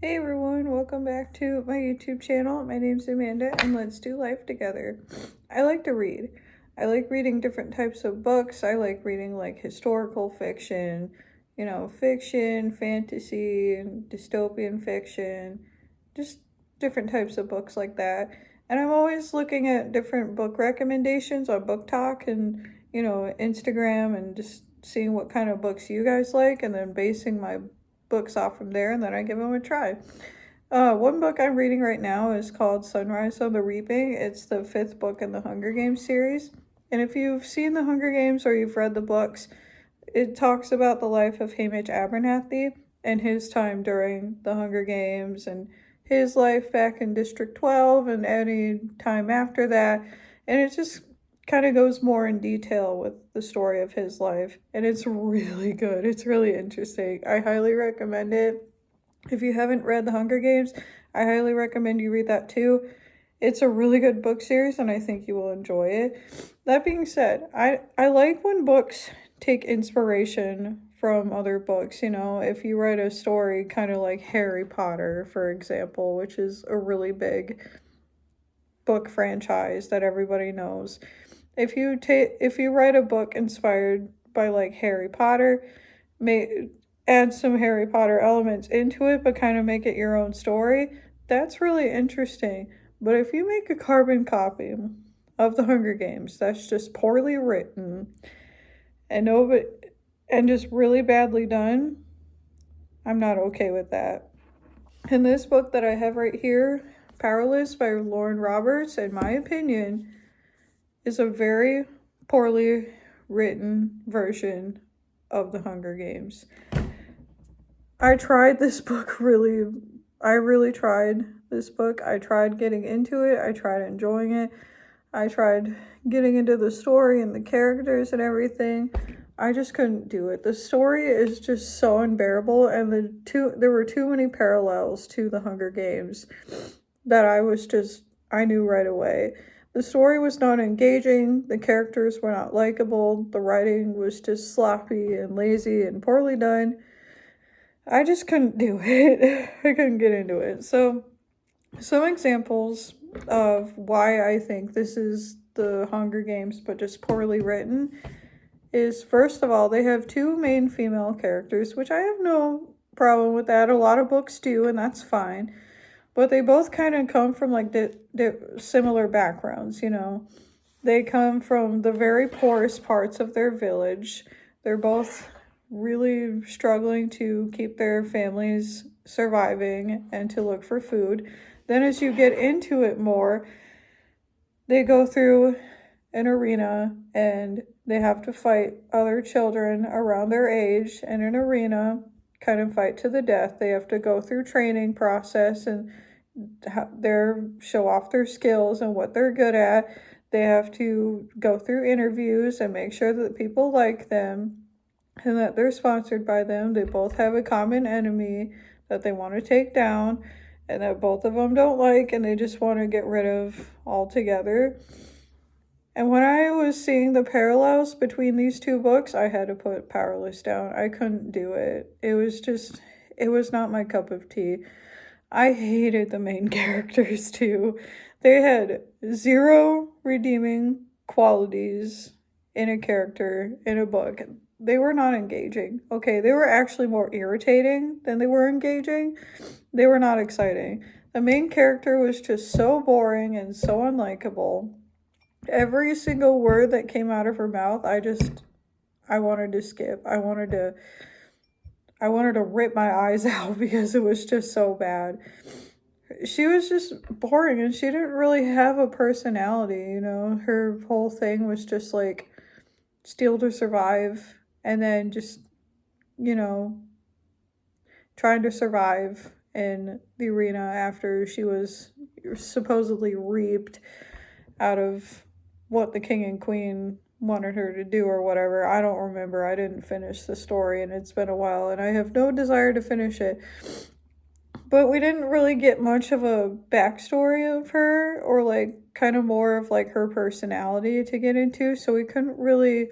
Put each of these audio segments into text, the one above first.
Hey everyone, welcome back to my YouTube channel. My name's Amanda and let's do life together. I like to read. I like reading different types of books. I like reading like historical fiction, fiction, fantasy, and dystopian fiction, just different types of books like that. And I'm always looking at different book recommendations on Book Talk and, Instagram and just seeing what kind of books you guys like and then basing my books off from there, and then I give them a try. One book I'm reading right now is called Sunrise on the Reaping. It's the 5th book in the Hunger Games series. And if you've seen the Hunger Games or you've read the books, it talks about the life of Hamish Abernathy and his time during the Hunger Games and his life back in District 12 and any time after that. And it just kind of goes more in detail with the story of his life, and it's really good. It's really interesting. I highly recommend it. If you haven't read The Hunger Games, I highly recommend you read that too. It's a really good book series and I think you will enjoy it. That being said, I like when books take inspiration from other books. If you write a story kind of like Harry Potter, for example, which is a really big book franchise that everybody knows. If you write a book inspired by like Harry Potter, add some Harry Potter elements into it, but kind of make it your own story, that's really interesting. But if you make a carbon copy of the Hunger Games that's just poorly written and just really badly done, I'm not okay with that. And this book that I have right here, Powerless by Lauren Roberts, in my opinion, is a very poorly written version of the Hunger Games. I tried this book I really tried this book. I tried getting into it. I tried enjoying it. I tried getting into the story and the characters and everything. I just couldn't do it. The story is just so unbearable, and there were too many parallels to the Hunger Games that I knew right away. The story was not engaging, the characters were not likable, the writing was just sloppy and lazy and poorly done. I just couldn't do it. I couldn't get into it. So, some examples of why I think this is the Hunger Games but just poorly written is, first of all, they have 2 main female characters, which I have no problem with that. A lot of books do, and that's fine. But they both kind of come from like similar backgrounds, They come from the very poorest parts of their village. They're both really struggling to keep their families surviving and to look for food. Then as you get into it more, they go through an arena and they have to fight other children around their age in an arena, kind of fight to the death. They have to go through training process and show off their skills and what they're good at. They have to go through interviews and make sure that people like them and that they're sponsored by them. They both have a common enemy that they want to take down and that both of them don't like and they just want to get rid of altogether. And when I was seeing the parallels between these 2 books, I had to put Powerless down. I couldn't do it. It was not my cup of tea. I hated the main characters too. They had 0 redeeming qualities in a character in a book. They were not engaging. Okay, they were actually more irritating than they were engaging. They were not exciting. The main character was just so boring and so unlikable. Every single word that came out of her mouth, I wanted to skip. I wanted to rip my eyes out because it was just so bad. She was just boring and she didn't really have a personality, Her whole thing was just like steal to survive and then just, trying to survive in the arena after she was supposedly reaped out of what the king and queen wanted her to do or whatever. I don't remember. I didn't finish the story and it's been a while and I have no desire to finish it. But we didn't really get much of a backstory of her or like kind of more of like her personality to get into, so we couldn't really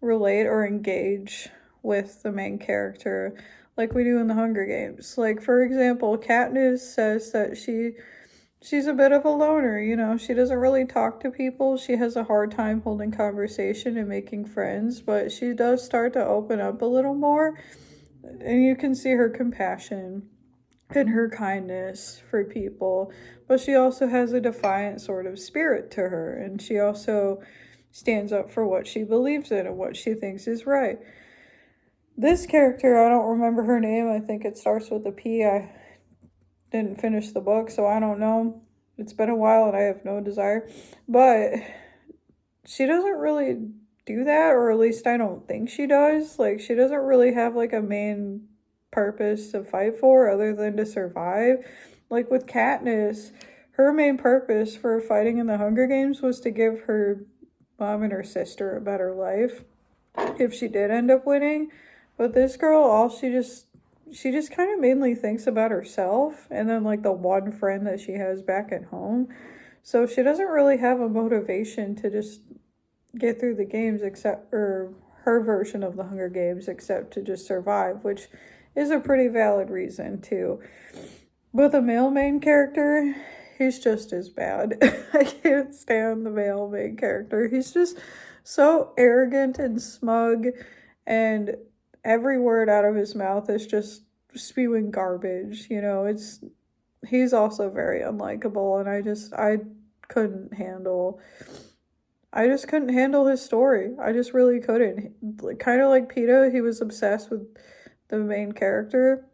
relate or engage with the main character. like we do in the Hunger Games. Like, for example, Katniss says that she's a bit of a loner, you know. She doesn't really talk to people. She has a hard time holding conversation and making friends, but she does start to open up a little more. And you can see her compassion and her kindness for people. But she also has a defiant sort of spirit to her. And she also stands up for what she believes in and what she thinks is right. This character, I don't remember her name. I think it starts with a P. I didn't finish the book, so I don't know. It's been a while and I have no desire. But she doesn't really do that, or at least I don't think she does. Like, she doesn't really have like a main purpose to fight for other than to survive. Like with Katniss, her main purpose for fighting in the Hunger Games was to give her mom and her sister a better life if she did end up winning. But this girl, she just kind of mainly thinks about herself and then like the one friend that she has back at home. So she doesn't really have a motivation to just get through the games, except, or her version of the Hunger Games, except to just survive, which is a pretty valid reason too. But the male main character, he's just as bad. I can't stand the male main character. He's just so arrogant and smug, and every word out of his mouth is just spewing garbage. You know, he's also very unlikable, and I couldn't handle his story. I just really couldn't. Kind of like Peeta, he was obsessed with the main character,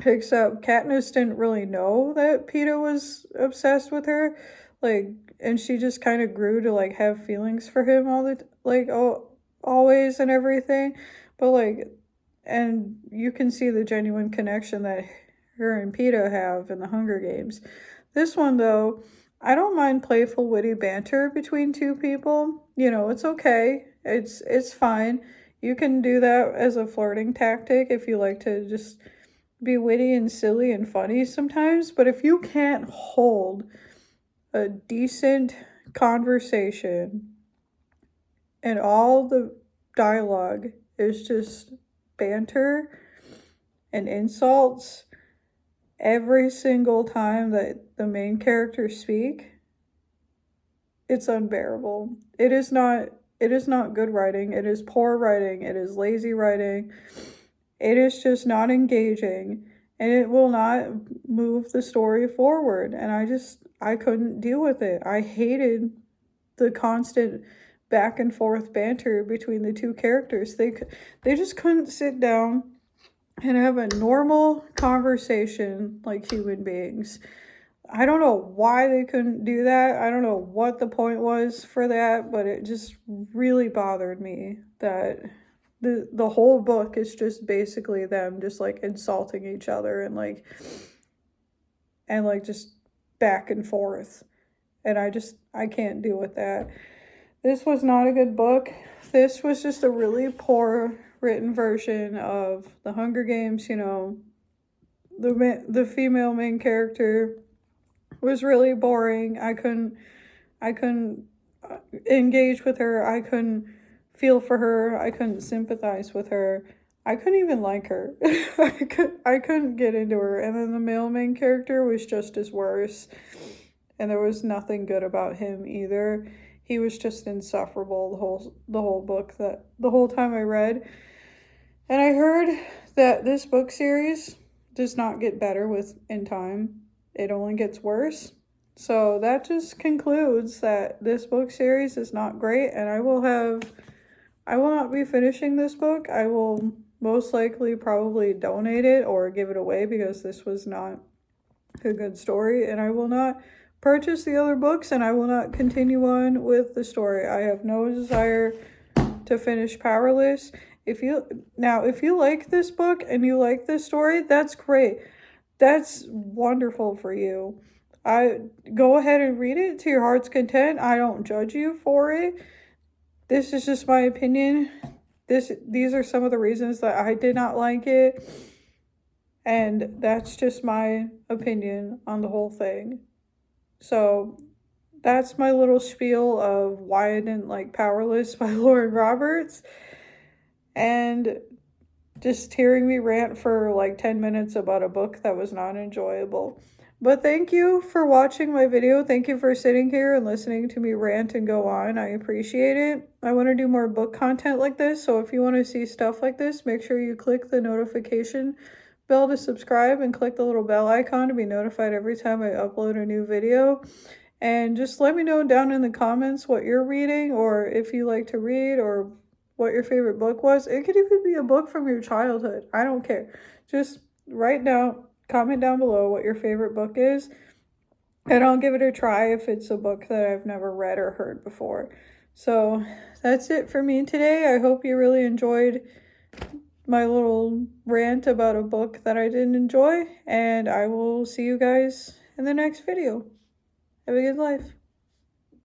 except Katniss didn't really know that Peeta was obsessed with her, like, and she just kind of grew to like have feelings for him always and everything. But like, and you can see the genuine connection that her and Peeta have in the Hunger Games. This one though, I don't mind playful, witty banter between two people. You know, it's okay. It's fine. You can do that as a flirting tactic if you like to just be witty and silly and funny sometimes. But if you can't hold a decent conversation and all the dialogue is just banter and insults every single time that the main characters speak, it's unbearable. It is not good writing. It is poor writing. It is lazy writing. It is just not engaging, and it will not move the story forward. And I couldn't deal with it. I hated the constant back and forth banter between the two characters. They just couldn't sit down and have a normal conversation like human beings. I don't know why they couldn't do that. I don't know what the point was for that, but it just really bothered me that the whole book is just basically them just like insulting each other and like just back and forth. And I can't deal with that. This was not a good book. This was just a really poor written version of the Hunger Games. You know, the female main character was really boring. I couldn't engage with her. I couldn't feel for her. I couldn't sympathize with her. I couldn't even like her. I couldn't get into her. And then the male main character was just as worse. And there was nothing good about him either. He was just insufferable the whole book, that the whole time I read. And I heard that this book series does not get better in time. It only gets worse. So that just concludes that this book series is not great, and I will not be finishing this book. I will most likely probably donate it or give it away because this was not a good story, and I will not purchase the other books, and I will not continue on with the story. I have no desire to finish Powerless. If you like this book and you like this story, that's great. That's wonderful for you. I go ahead and read it to your heart's content. I don't judge you for it. This is just my opinion. These are some of the reasons that I did not like it. And that's just my opinion on the whole thing. So that's my little spiel of why I didn't like Powerless by Lauren Roberts. And just hearing me rant for like 10 minutes about a book that was not enjoyable. But thank you for watching my video. Thank you for sitting here and listening to me rant and go on. I appreciate it. I want to do more book content like this, so if you want to see stuff like this, make sure you click the notification bell to subscribe and click the little bell icon to be notified every time I upload a new video. And just let me know down in the comments what you're reading, or if you like to read, or what your favorite book was. It could even be a book from your childhood. I don't care. Just write down, comment down below what your favorite book is, and I'll give it a try if it's a book that I've never read or heard before. So that's it for me today. I hope you really enjoyed my little rant about a book that I didn't enjoy, and I will see you guys in the next video. Have a good life.